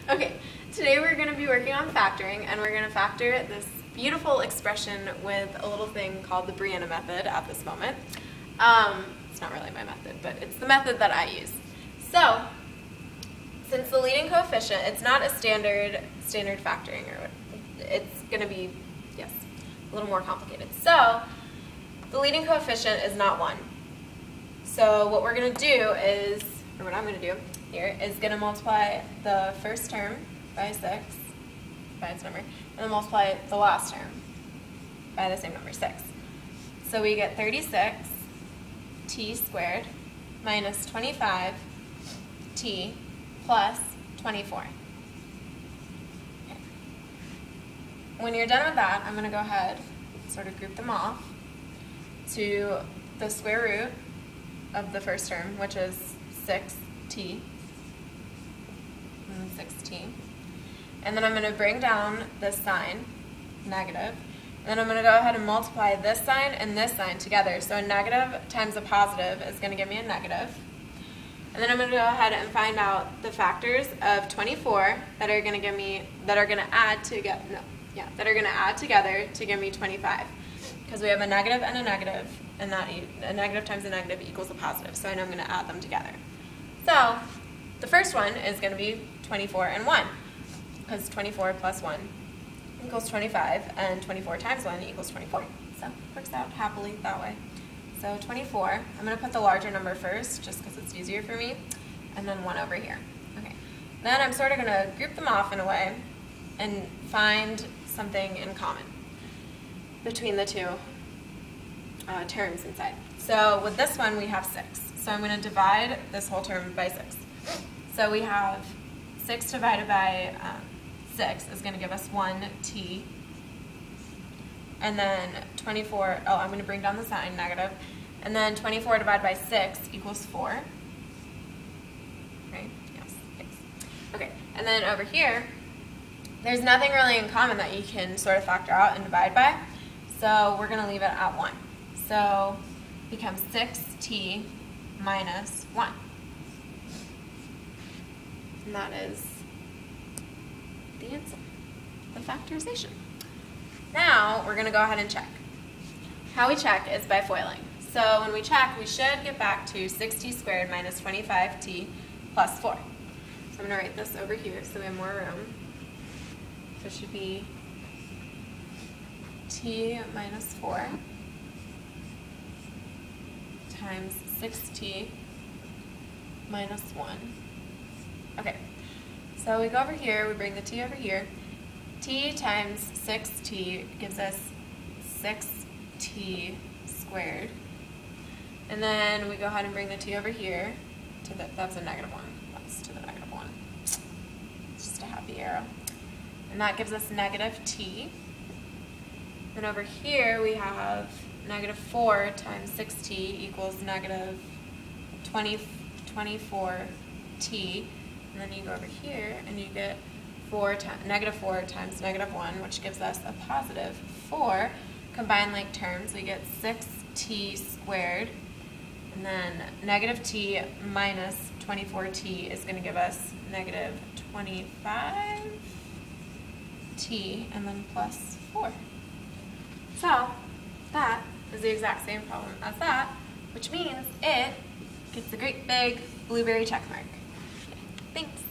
Okay, today we're going to be working on factoring, and we're going to factor this beautiful expression with a little thing called the Brianna method at this moment. It's not really my method, but it's the method that I use. So, since the leading coefficient, it's not a standard factoring, or it's going to be, yes, a little more complicated. So, the leading coefficient is not 1. So what we're going to do is, or what I'm going to do here, is going to multiply the first term by 6, by its number, and then multiply the last term by the same number, 6. So we get 36t squared minus 25t plus 24. Okay. When you're done with that, I'm going to go ahead and sort of group them off to the square root of the first term, which is 6t, and 6t. And then I'm going to bring down this sign, negative, and then I'm going to go ahead and multiply this sign and this sign together. So a negative times a positive is going to give me a negative. And then I'm going to go ahead and find out the factors of 24 that are going to add together to give me 25. Because we have a negative, and that a negative times a negative equals a positive. So I know I'm going to add them together. So the first one is going to be 24 and 1, because 24 plus 1 equals 25, and 24 times 1 equals 24. So it works out happily that way. So 24, I'm going to put the larger number first, just because it's easier for me, and then 1 over here. Okay. Then I'm sort of going to group them off in a way and find something in common between the two terms inside. So with this one, we have 6. So I'm going to divide this whole term by 6. So we have 6 divided by 6 is going to give us 1t. And then 24, I'm going to bring down the sign, negative. And then 24 divided by 6 equals 4. Right? Yes. Okay. And then over here, there's nothing really in common that you can sort of factor out and divide by. So we're going to leave it at 1. So it becomes 6t minus 1. And that is the answer, the factorization. Now we're going to go ahead and check. How we check is by FOILing. So when we check, we should get back to 6t squared minus 25t plus 4. So I'm going to write this over here so we have more room. So it should be t minus 4 times 6t minus 1. Okay, so we go over here, we bring the t over here. T times 6t gives us 6t squared. And then we go ahead and bring the t over here. That's a negative 1. That's to the negative 1. It's just a happy arrow. And that gives us negative t. And over here we have negative 4 times 6t equals negative 24t. And then you go over here and you get negative 4 times negative 1, which gives us a positive 4. Combine like terms, we get 6t squared. And then negative t minus 24t is going to give us negative 25t, and then plus 4. So that is the exact same problem as that, which means it gets a great big blueberry check mark. Thanks.